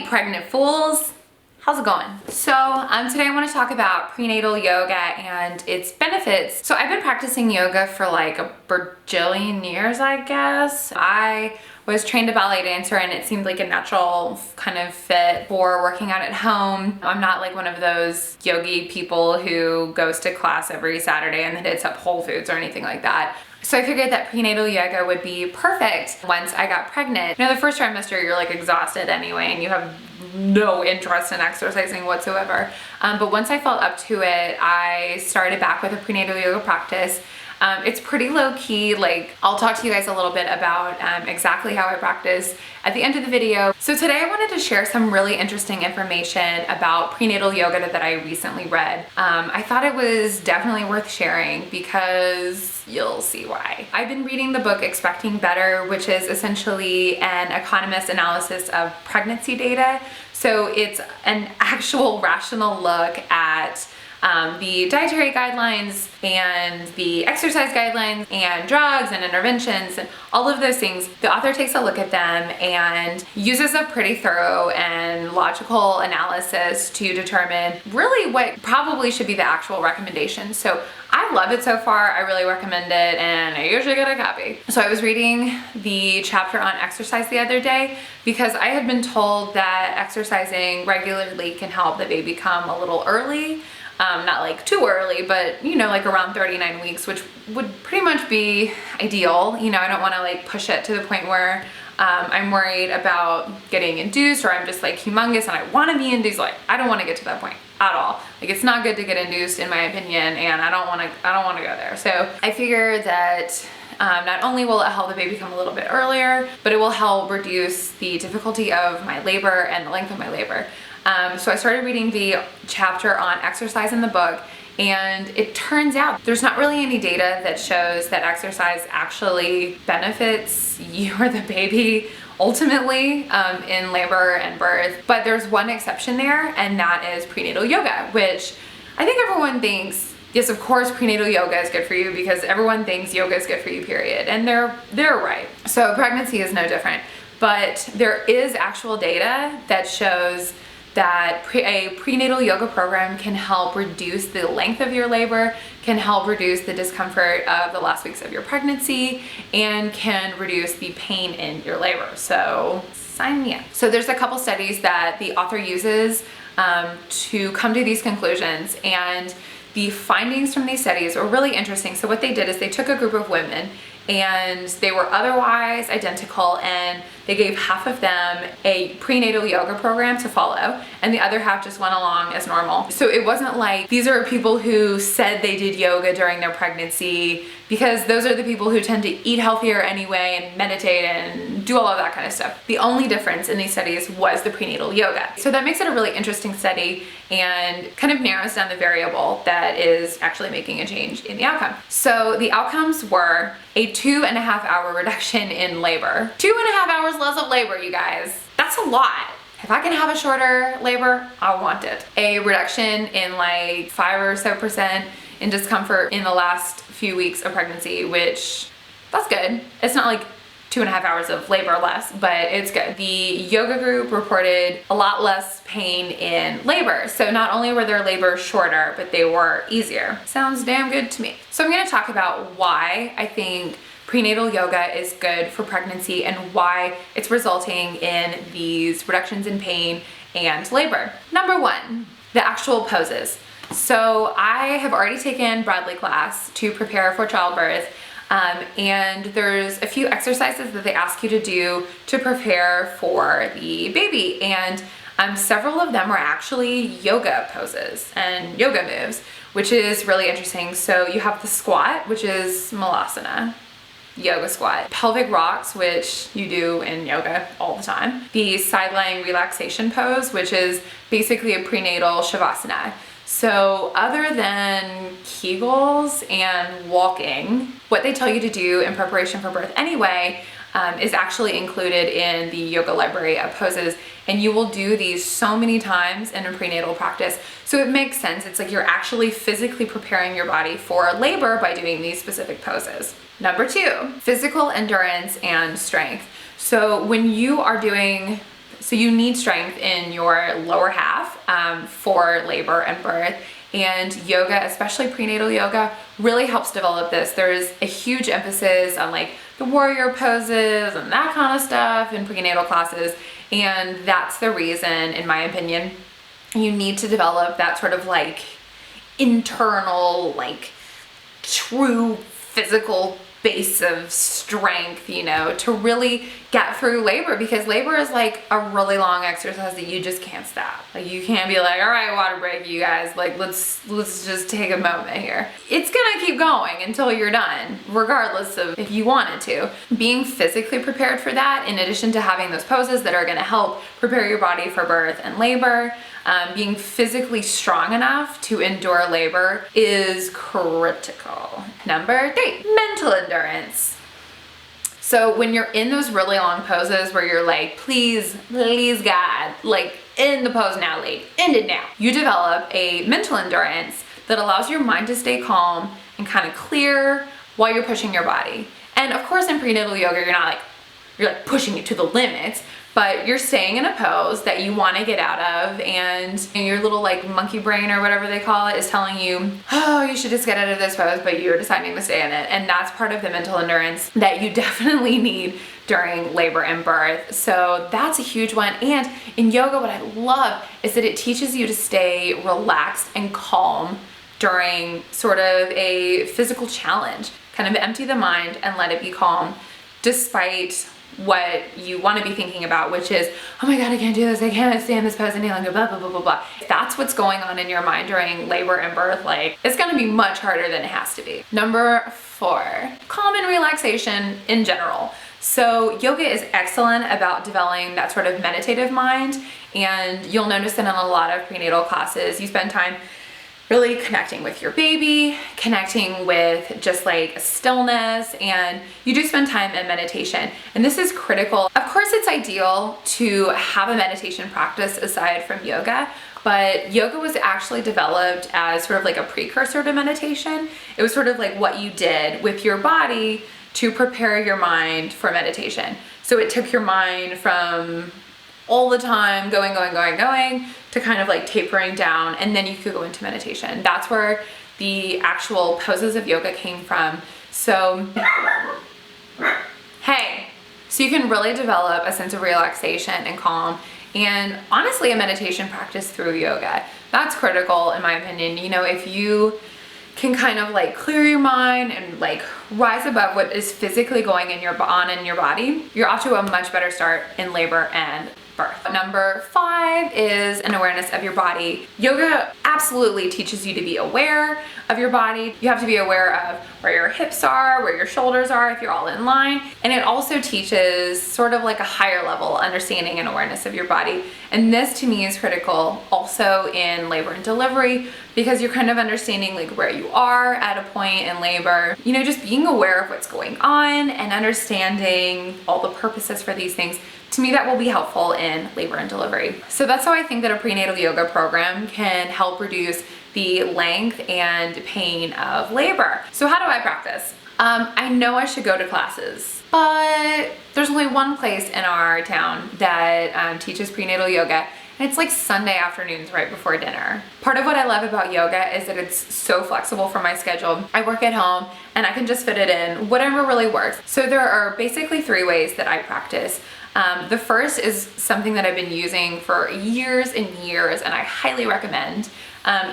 Pregnant fools, how's it going? So today I want to talk about prenatal yoga and its benefits. So I've been practicing yoga for like a bajillion years, I guess. I was trained a ballet dancer and it seemed like a natural kind of fit for working out at home. I'm not like one of those yogi people who goes to class every Saturday and then hits up Whole Foods or anything like that. So I figured that prenatal yoga would be perfect once I got pregnant. You know, the first trimester, you're like exhausted anyway, and you have no interest in exercising whatsoever. But once I felt up to it, I started back with a prenatal yoga practice. It's pretty low key. Like, I'll talk to you guys a little bit about exactly how I practice at the end of the video. So today I wanted to share some really interesting information about prenatal yoga that I recently read. I thought it was definitely worth sharing because you'll see why. I've been reading the book Expecting Better, which is essentially an economist analysis of pregnancy data. So it's an actual rational look at the dietary guidelines and the exercise guidelines and drugs and interventions and all of those things. The author takes a look at them and uses a pretty thorough and logical analysis to determine really what probably should be the actual recommendations. So I love it so far. I really recommend it, and I usually get a copy. So I was reading the chapter on exercise the other day because I had been told that exercising regularly can help the baby come a little early. Not like too early, but you know, like around 39 weeks, which would pretty much be ideal. You know, I don't want to like push it to the point where I'm worried about getting induced, or I'm just like humongous and I want to be induced. Like, I don't want to get to that point at all. Like, it's not good to get induced in my opinion, and I don't want to go there. So I figure that not only will it help the baby come a little bit earlier, but it will help reduce the difficulty of my labor and the length of my labor. So I started reading the chapter on exercise in the book, and it turns out there's not really any data that shows that exercise actually benefits you or the baby ultimately in labor and birth. But there's one exception there, and that is prenatal yoga, which I think everyone thinks, yes, of course prenatal yoga is good for you because everyone thinks yoga is good for you, period. And they're right. So pregnancy is no different. But there is actual data that shows that a prenatal yoga program can help reduce the length of your labor, can help reduce the discomfort of the last weeks of your pregnancy, and can reduce the pain in your labor. So sign me up. So there's a couple studies that the author uses to come to these conclusions, and the findings from these studies were really interesting. So what they did is they took a group of women and they were otherwise identical, and they gave half of them a prenatal yoga program to follow and the other half just went along as normal. So it wasn't like these are people who said they did yoga during their pregnancy, because those are the people who tend to eat healthier anyway and meditate and do all of that kind of stuff. The only difference in these studies was the prenatal yoga. So that makes it a really interesting study and kind of narrows down the variable that is actually making a change in the outcome. So the outcomes were a 2.5 hour reduction in labor. 2.5 hours less of labor, you guys. That's a lot. If I can have a shorter labor, I want it. A reduction in like 5% or so in discomfort in the last few weeks of pregnancy, which that's good. It's not like 2.5 hours of labor less, but it's good. The yoga group reported a lot less pain in labor. So not only were their labors shorter, but they were easier. Sounds damn good to me. So I'm gonna talk about why I think prenatal yoga is good for pregnancy and why it's resulting in these reductions in pain and labor. Number one, the actual poses. So I have already taken Bradley class to prepare for childbirth. And there's a few exercises that they ask you to do to prepare for the baby. And several of them are actually yoga poses and yoga moves, which is really interesting. So you have the squat, which is malasana, yoga squat, pelvic rocks, which you do in yoga all the time, the side lying relaxation pose, which is basically a prenatal shavasana. So other than Kegels and walking, what they tell you to do in preparation for birth anyway, is actually included in the yoga library of poses, and you will do these so many times in a prenatal practice. So it makes sense. It's like you're actually physically preparing your body for labor by doing these specific poses. Number 2, physical endurance and strength. So when you are doing, so you need strength in your lower half for labor and birth. And yoga, especially prenatal yoga, really helps develop this. There's a huge emphasis on like the warrior poses and that kind of stuff in prenatal classes. And that's the reason, in my opinion, you need to develop that sort of like internal, like true physical base of strength, you know, to really get through labor, because labor is like a really long exercise that you just can't stop. Like you can't be like, all right, water break, you guys, like let's just take a moment here. It's gonna keep going until you're done, regardless of if you wanted to. Being physically prepared for that, in addition to having those poses that are gonna help prepare your body for birth and labor, being physically strong enough to endure labor is critical. Number 3, mental endurance. So when you're in those really long poses where you're like, please God, like end the pose now, lady, end it now. You develop a mental endurance that allows your mind to stay calm and kind of clear while you're pushing your body. And of course in prenatal yoga, you're like pushing it to the limits, but you're staying in a pose that you want to get out of, and your little like monkey brain or whatever they call it is telling you, oh, you should just get out of this pose, but you're deciding to stay in it. And that's part of the mental endurance that you definitely need during labor and birth. So that's a huge one. And in yoga, what I love is that it teaches you to stay relaxed and calm during sort of a physical challenge. Kind of empty the mind and let it be calm, despite what you want to be thinking about, which is, oh my God, I can't do this, I can't stay in this pose any longer, blah, blah, blah, blah, blah. If that's what's going on in your mind during labor and birth, like it's going to be much harder than it has to be. Number 4, calm and relaxation in general. So yoga is excellent about developing that sort of meditative mind, and you'll notice that in a lot of prenatal classes, you spend time really connecting with your baby, connecting with just like stillness, and you do spend time in meditation. And this is critical. Of course, it's ideal to have a meditation practice aside from yoga, but yoga was actually developed as sort of like a precursor to meditation. It was sort of like what you did with your body to prepare your mind for meditation. So it took your mind from all the time going to kind of like tapering down, and then you could go into meditation. That's where the actual poses of yoga came from. So so you can really develop a sense of relaxation and calm, and honestly a meditation practice through yoga. That's critical in my opinion. You know, if you can kind of like clear your mind and like rise above what is physically going in your body, you're off to a much better start in labor and birth. Number 5 is an awareness of your body. Yoga absolutely teaches you to be aware of your body. You have to be aware of where your hips are, where your shoulders are, if you're all in line. And it also teaches sort of like a higher level understanding and awareness of your body. And this to me is critical also in labor and delivery, because you're kind of understanding like where you are at a point in labor. You know, just being aware of what's going on and understanding all the purposes for these things. To me, that will be helpful in labor and delivery. So that's how I think that a prenatal yoga program can help reduce the length and pain of labor. So how do I practice? I know I should go to classes, but there's only one place in our town that teaches prenatal yoga, and it's like Sunday afternoons right before dinner. Part of what I love about yoga is that it's so flexible for my schedule. I work at home and I can just fit it in, whatever really works. So there are basically 3 ways that I practice. The first is something that I've been using for years and years, and I highly recommend.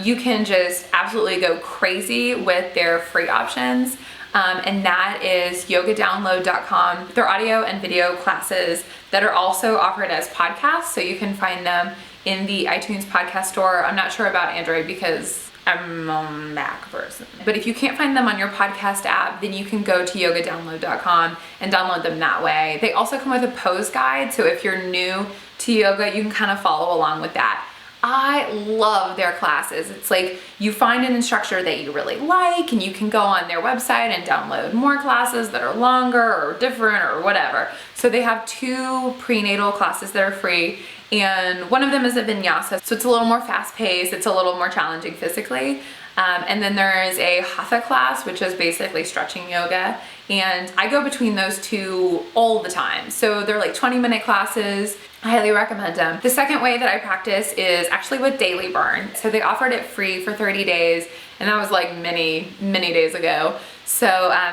You can just absolutely go crazy with their free options, and that is yogadownload.com. They're audio and video classes that are also offered as podcasts, so you can find them in the iTunes podcast store. I'm not sure about Android because I'm a Mac person. But if you can't find them on your podcast app, then you can go to yogadownload.com and download them that way. They also come with a pose guide, so if you're new to yoga, you can kind of follow along with that. I love their classes. It's like you find an instructor that you really like and you can go on their website and download more classes that are longer or different or whatever. So they have 2 prenatal classes that are free, and one of them is a vinyasa. So it's a little more fast paced, it's a little more challenging physically. And then there is a hatha class, which is basically stretching yoga. And I go between those 2 all the time. So they're like 20-minute classes. I highly recommend them. The second way that I practice is actually with Daily Burn. So they offered it free for 30 days, and that was like many days ago. So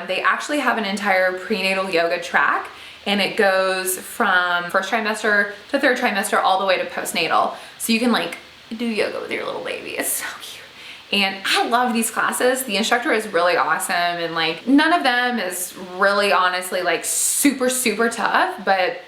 they actually have an entire prenatal yoga track, and it goes from first trimester to third trimester all the way to postnatal. So you can like do yoga with your little baby. It's so cute. And I love these classes. The instructor is really awesome, and like none of them is really honestly like super tough, but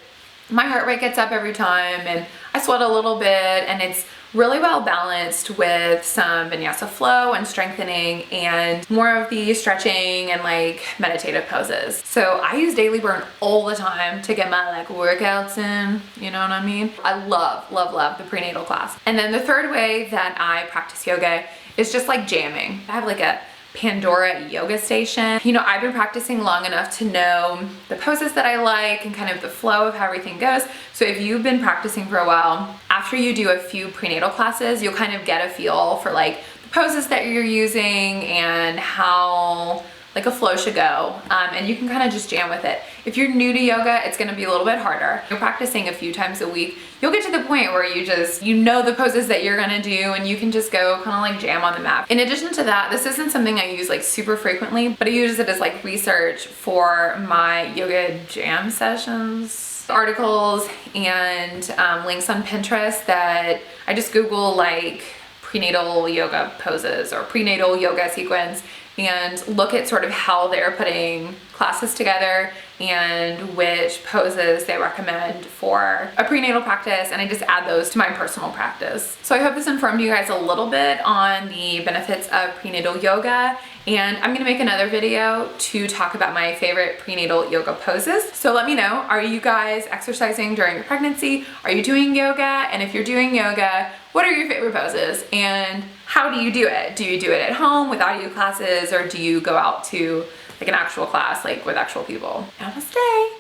my heart rate gets up every time and I sweat a little bit, and it's really well balanced with some vinyasa flow and strengthening and more of the stretching and like meditative poses. So I use Daily Burn all the time to get my like workouts in, you know what I mean? I love the prenatal class. And then the third way that I practice yoga is just like jamming. I have like a Pandora yoga station. You know, I've been practicing long enough to know the poses that I like and kind of the flow of how everything goes. So if you've been practicing for a while, after you do a few prenatal classes, you'll kind of get a feel for like the poses that you're using and how like a flow should go, and you can kind of just jam with it. If you're new to yoga, it's going to be a little bit harder. You're practicing a few times a week, you'll get to the point where you know the poses that you're going to do, and you can just go kind of like jam on the mat. In addition to that, this isn't something I use like super frequently, but I use it as like research for my yoga jam sessions, articles, and links on Pinterest that I just Google like prenatal yoga poses or prenatal yoga sequence, and look at sort of how they're putting classes together and which poses they recommend for a prenatal practice, and I just add those to my personal practice. So I hope this informed you guys a little bit on the benefits of prenatal yoga, and I'm gonna make another video to talk about my favorite prenatal yoga poses. So let me know, are you guys exercising during your pregnancy? Are you doing yoga? And if you're doing yoga, what are your favorite poses? And how do you do it? Do you do it at home with audio classes, or do you go out to like an actual class, like with actual people? Namaste.